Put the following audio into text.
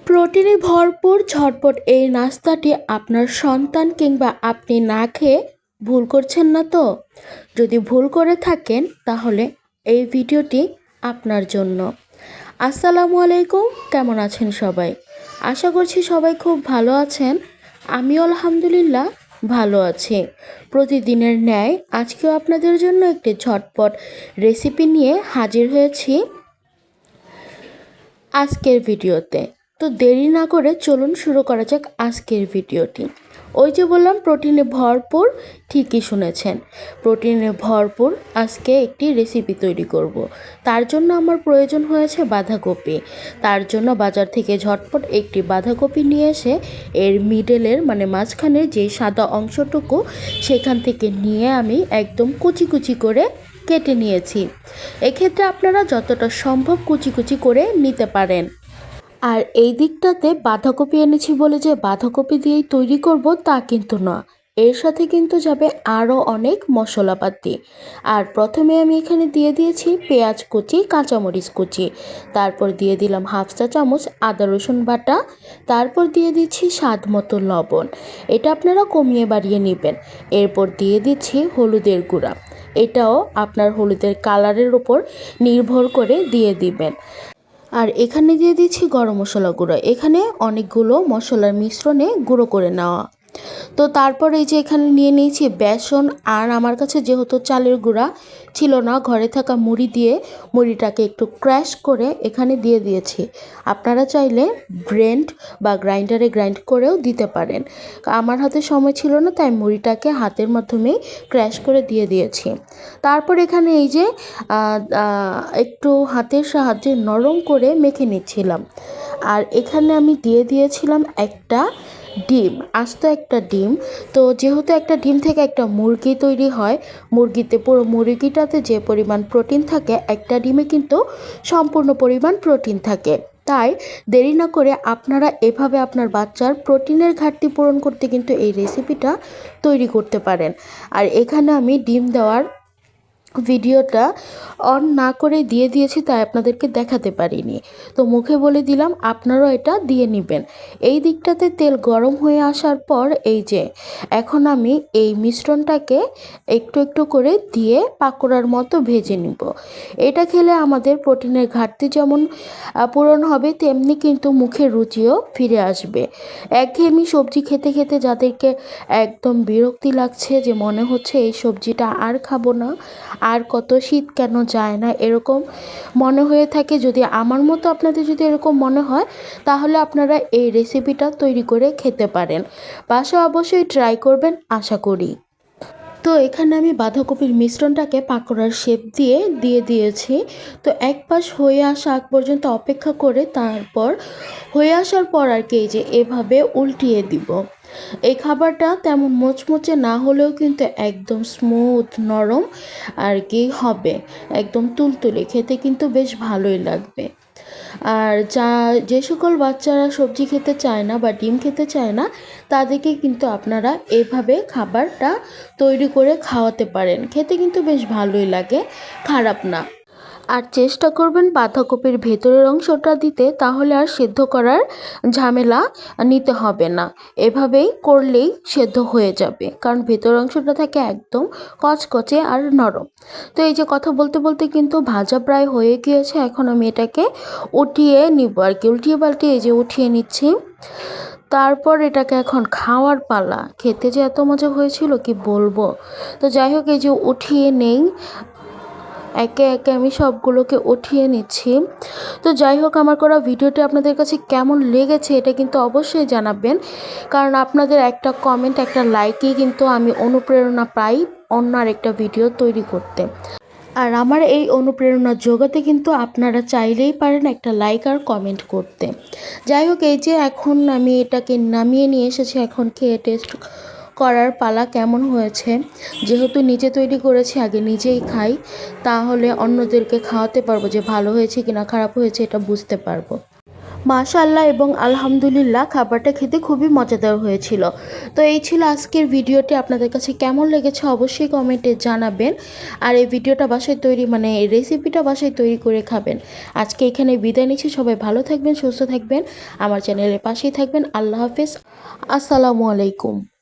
প্রোটিনে ভরপুর ঝটপট এই নাস্তাটি আপনার সন্তান কিংবা আপনি না খেয়ে ভুল করছেন না তো? যদি ভুল করে থাকেন তাহলে এই ভিডিওটি আপনার জন্য। আসসালামু আলাইকুম, কেমন আছেন সবাই? আশা করছি সবাই খুব ভালো আছেন। আমিও আলহামদুলিল্লাহ ভালো আছি। প্রতিদিনের ন্যায় আজকেও আপনাদের জন্য একটি ঝটপট রেসিপি নিয়ে হাজির হয়েছি আজকের ভিডিওতে। তো দেরি না করে চলুন শুরু করা যাক আজকের ভিডিওটি। ওই যে বললাম প্রোটিনে ভরপুর, ঠিকই শুনেছেন, প্রোটিনে ভরপুর আজকে একটি রেসিপি তৈরি করব। তার জন্য আমার প্রয়োজন হয়েছে বাঁধাকপি। তার জন্য বাজার থেকে ঝটপট একটি বাঁধাকপি নিয়ে এসে এর মিডলের মানে মাঝখানের যে সাদা অংশটুকু সেখান থেকে নিয়ে আমি একদম কুচি কুচি করে কেটে নিয়েছি। এক্ষেত্রে আপনারা যতটা সম্ভব কুচি কুচি করে নিতে পারেন। আর এই দিকটাতে বাঁধাকপি এনেছি বলে যে বাঁধাকপি দিয়েই তৈরি করব তা কিন্তু না, এর সাথে কিন্তু যাবে আরও অনেক মশলাপাতি। আর প্রথমে আমি এখানে দিয়ে দিয়েছি পেঁয়াজ কুচি, কাঁচামরিচ কুচি, তারপর দিয়ে দিলাম হাফ চা চামচ আদা রসুন বাটা, তারপর দিয়ে দিচ্ছি স্বাদ মতো লবণ, এটা আপনারা কমিয়ে বাড়িয়ে নেবেন। এরপর দিয়ে দিচ্ছি হলুদের গুঁড়া, এটাও আপনার হলুদের কালারের ওপর নির্ভর করে দিয়ে দিবেন। আর এখানে দিয়ে দিচ্ছি গরম মশলা গুঁড়ো, এখানে অনেকগুলো মশলার মিশ্রণে গুঁড়ো করে নেওয়া। তো তারপর এই যে এখানে নিয়ে নিয়েছি বেসন, আর আমার কাছে যেহেতু চালের গুঁড়া ছিল না, ঘরে থাকা মুড়ি দিয়ে মুড়িটাকে একটু ক্র্যাশ করে এখানে দিয়ে দিয়েছি। আপনারা চাইলে গ্রাইন্ডারে গ্রাইন্ড করেও দিতে পারেন। আমার হাতে সময় ছিল না, তাই মুড়িটাকে হাতের মাধ্যমেই ক্র্যাশ করে দিয়ে দিয়েছি। তারপর এখানে এই যে একটু হাতের সাহায্যে নরম করে মেখে নিচ্ছিলাম। আর এখানে আমি দিয়ে দিয়েছিলাম একটা ডিম, আস্ত একটা ডিম। তো যেহেতু একটা ডিম থেকে একটা মুরগি তৈরি হয়, পুরো মুরগিটাতে যে পরিমাণ প্রোটিন থাকে একটা ডিমে কিন্তু সম্পূর্ণ পরিমাণ প্রোটিন থাকে। তাই দেরি না করে আপনারা এভাবে আপনার বাচ্চার প্রোটিনের ঘাটতি পূরণ করতে কিন্তু এই রেসিপিটা তৈরি করতে পারেন। আর এখানে আমি ডিম দেওয়ার ভিডিওটা অন না করে দিয়ে দিয়েছি, তাই আপনাদেরকে দেখাতে পারিনি। তো মুখে বলে দিলাম, আপনারাও এটা দিয়ে নেবেন। এই দিকটাতে তেল গরম হয়ে আসার পর এই যে এখন আমি এই মিশ্রণটাকে একটু একটু করে দিয়ে পাকোড়ার মতো ভেজে নিব। এটা খেলে আমাদের প্রোটিনের ঘাটতি যেমন পূরণ হবে, তেমনি কিন্তু মুখের রুচিও ফিরে আসবে। একঘেয়েমি সবজি খেতে খেতে যাদেরকে একদম বিরক্তি লাগছে, যে মনে হচ্ছে এই সবজিটা আর খাবো না, আর কত শীত কেন যায় না, এরকম মনে হয়ে থাকে, যদি আমার মতো আপনাদের যদি এরকম মনে হয় তাহলে আপনারা এই রেসিপিটা তৈরি করে খেতে পারেন। বাসায় অবশ্যই ট্রাই করবেন আশা করি। তো এখানে আমি বাঁধাকপির মিশ্রণটাকে পাকোড়ার শেপ দিয়ে দিয়েছি। তো এক পাশ হয়ে আসা আগ পর্যন্ত অপেক্ষা করে তারপর হয়ে আসার পর আর কি এই যে এভাবে উল্টিয়ে দিব। এই খাবারটা তেমন মোচমোচে না হলেও কিন্তু একদম স্মুথ নরম আর কি হবে, একদম তুলতুলে, খেতে কিন্তু বেশ ভালোই লাগবে। আর যে সকল বাচ্চারা সবজি খেতে চায় না বা ডিম খেতে চায় না, তাদেরকে কিন্তু আপনারা এভাবে খাবারটা তৈরি করে খাওয়াতে পারেন, খেতে কিন্তু বেশ ভালোই লাগে, খারাপ না। আর চেষ্টা করবেন বাঁধাকপির ভেতরের অংশটা দিতে, তাহলে আর সেদ্ধ করার ঝামেলা নিতে হবে না। এভাবেই করলেই সেদ্ধ হয়ে যাবে, কারণ ভেতরের অংশটা থাকে একদম কচকচে আর নরম। তো এই যে কথা বলতে বলতে কিন্তু ভাজা প্রায় হয়ে গিয়েছে, এখন আমি এটাকে উঠিয়ে নিব আর কি, উল্টিয়ে পাল্টিয়ে এই যে উঠিয়ে নিচ্ছি। তারপর এটাকে এখন খাওয়ার পালা, খেতে যে এত মজা হয়েছিল কি বলবো। তো যাই হোক, এই যে উঠিয়ে নেই, একে একে আমি সবগুলোকে উঠিয়ে নিচ্ছি। তো যাই হোক, আমার করা ভিডিওটি আপনাদের কাছে কেমন লেগেছে এটা কিন্তু অবশ্যই জানাবেন, কারণ আপনাদের একটা কমেন্ট, একটা লাইকেই কিন্তু আমি অনুপ্রেরণা পাই অন্য আরেকটা ভিডিও তৈরি করতে। আর আমার এই অনুপ্রেরণা জোগাতে কিন্তু আপনারা চাইলেই পারেন একটা লাইক আর কমেন্ট করতে। যাই হোক, এই যে এখন আমি এটাকে নামিয়ে নিয়ে এসেছি, এখন খেয়ে টেস্ট করার পালা কেমন হয়েছে। যেহেতু নিজে তৈরি করেছি, আগে নিজেই খাই, তাহলে অন্যদেরকে খাওয়াতে পারবো যে ভালো হয়েছে কিনা খারাপ হয়েছে এটা বুঝতে পারবো। মাশাআল্লাহ এবং আলহামদুলিল্লাহ, খাবারটা খেতে খুবই মজাদার হয়েছিল। তো এই ছিল আজকের ভিডিওটি। আপনাদের কাছে কেমন লেগেছে অবশ্যই কমেন্টে জানাবেন। আর এই ভিডিওটা বাসায় তৈরি এই রেসিপিটা বাসায় তৈরি করে খাবেন। আজকে এখানে বিদায় নিচ্ছি। সবাই ভালো থাকবেন, সুস্থ থাকবেন, আমার চ্যানেলের পাশেই থাকবেন। আল্লাহ হাফেজ, আসসালামু আলাইকুম।